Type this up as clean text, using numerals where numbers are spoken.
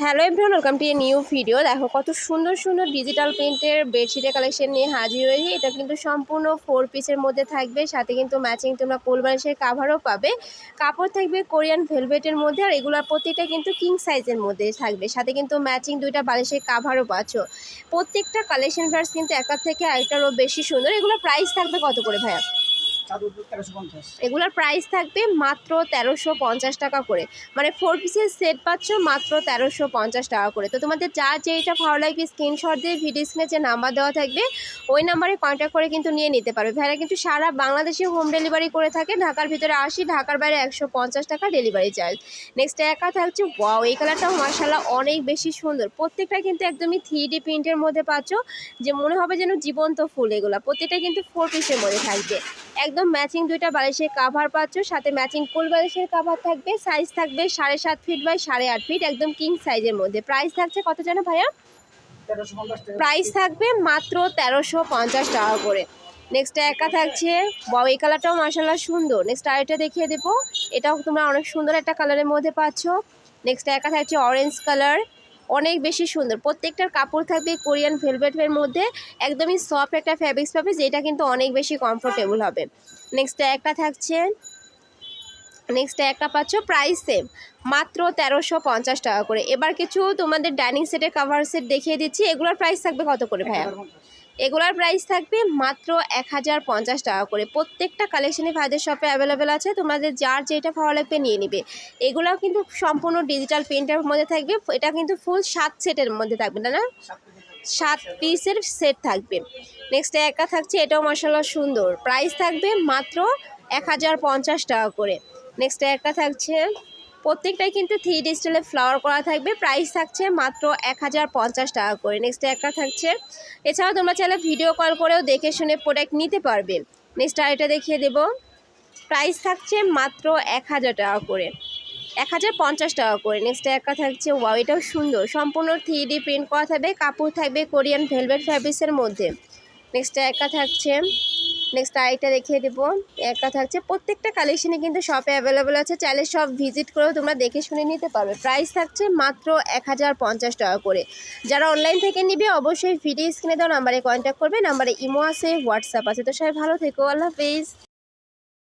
Hello everyone, welcome to a new video. দেখো কত সুন্দর সুন্দর ডিজিটাল প্রিন্টের বেডশিটের কালেকশন নিয়ে হাজির হয়েছি। এটা কিন্তু সম্পূর্ণ 4 পিসের মধ্যে থাকবে, সাথে কিন্তু ম্যাচিং তোমরা কোল বালিশের কাভারও পাবে। কাপড় থাকবে কোরিয়ান ভেলভেটের মধ্যে, আর এগুলোর প্রত্যেকটা কিন্তু কিং সাইজের মধ্যে থাকবে, সাথে কিন্তু ম্যাচিং 2টা বালিশের কাভারও পাচ্ছ। প্রত্যেকটা কালেকশন ভার্স কিন্তু একার থেকে আরেকটারও বেশি সুন্দর। এগুলোর প্রাইস থাকবে কত করে ভাইয়া? এগুলোর প্রাইস থাকবে মাত্র 1350 টাকা করে, মানে 4 পিসের সেট পাচ্ছ মাত্র 1350 টাকা করে। তো তোমাদের যার যেইটা ভালো লাগবে স্ক্রিনশট দিয়ে ভিডিও স্ক্রিনে যে নাম্বার দেওয়া থাকবে ওই নাম্বারে কন্ট্যাক্ট করে কিন্তু নিয়ে নিতে পারবে। ভাইরা কিন্তু সারা বাংলাদেশে হোম ডেলিভারি করে থাকে, ঢাকার ভিতরে 80, ঢাকার বাইরে 150 টাকা ডেলিভারি চার্জ। নেক্সট একা থাকছে ওয়াও, এই কালারটাও মাশাআল্লাহ অনেক বেশি সুন্দর। প্রত্যেকটা কিন্তু একদমই 3D প্রিন্টের মধ্যে পাচ্ছ, যে মনে হবে যেন জীবন্ত ফুল। এগুলো প্রত্যেকটা কিন্তু 4 পিসের মধ্যে থাকবে। একদম ম্যাচিং 2টা বালিশের কাভার পাচ্ছ, সাথে ম্যাচিং কোল বালিশের কাভার থাকবে। সাইজ থাকবে 7.5 ফিট বাই 8.5 ফিট, একদম কিং সাইজের মধ্যে। প্রাইস থাকছে কত জানো ভাইয়া? প্রাইস থাকবে মাত্র 1350 টাকা করে। নেক্সট একা থাকছে বাও, এই কালারটাও মাশাআল্লাহ সুন্দর। নেক্সট আরেকটা দেখিয়ে দেবো, এটাও তোমরা অনেক সুন্দর একটা কালারের মধ্যে পাচ্ছ। নেক্সট একা থাকছে অরেঞ্জ কালার, অনেক বেশি সুন্দর। প্রত্যেকটার কাপড় থাকবে কোরিয়ান ভেলভেটের মধ্যে, একদমই সফট একটা ফ্যাব্রিক্স পাবে, যেটা কিন্তু অনেক বেশি কমফোর্টেবল হবে। নেক্সট একটা থাকছে, নেক্সট একটা পাচ্ছ প্রাইস সেম মাত্র 1350 টাকা করে। এবার কিছু তোমাদের ডাইনিং সেটের কাভার সেট দেখিয়ে দিচ্ছি। এগুলোর প্রাইস থাকবে কত করে ভাইয়া? এগুলোর প্রাইস থাকবে মাত্র 1050 টাকা করে। প্রত্যেকটা কালেকশনই ভাইদের শপে অ্যাভেলেবেল আছে, তোমাদের যার যেটা ভালো লাগবে নিয়ে নিবে। এগুলোও কিন্তু সম্পূর্ণ ডিজিটাল প্রিন্টের মধ্যে থাকবে। এটা কিন্তু ফুল 7 সেটের মধ্যে থাকবে, না 7 পিসের সেট থাকবে। নেক্সট একা থাকছে, এটাও মাশাআল্লাহ সুন্দর। প্রাইস থাকবে মাত্র 1050 টাকা করে। নেক্সট একটা থাকছে, প্রত্যেকটাই কিন্তু 3D স্টাইলে ফ্লাওয়ার করা থাকবে। প্রাইস থাকছে মাত্র 1050 টাকা করে। নেক্সট একটা থাকছে, এছাড়াও তোমরা চাইলে ভিডিও কল করেও দেখে শুনে প্রোডাক্ট নিতে পারবে। নেক্সট আরেকটা দেখিয়ে দেব, প্রাইস থাকছে মাত্র 1000 টাকা করে, 1050 টাকা করে। নেক্সট একটা থাকছে ওয়াও, এটাও সুন্দর, সম্পূর্ণ 3D প্রিন্ট করা থাকবে, কাপড় থাকবে কোরিয়ান ভেলভেট ফ্যাব্রিক্সের মধ্যে। নেক্সট একটা থাকছে, নেক্সট আরেকটা দেখিয়ে দেবো, একটা থাকছে। প্রত্যেকটা কালেকশনে কিন্তু শপে অ্যাভেলেবেল আছে, চাইলে সব ভিজিট করেও তোমরা দেখে শুনে নিতে পারবে। প্রাইস থাকছে মাত্র 1050 টাকা করে। যারা অনলাইন থেকে নিবে অবশ্যই ভিডিও স্ক্রিনে দেওয়া নাম্বারে কন্ট্যাক্ট করবে। নাম্বারে ইমো আছে, হোয়াটসঅ্যাপ আছে। তো সবাই ভালো থেকো, আল্লাহ হাফেজ।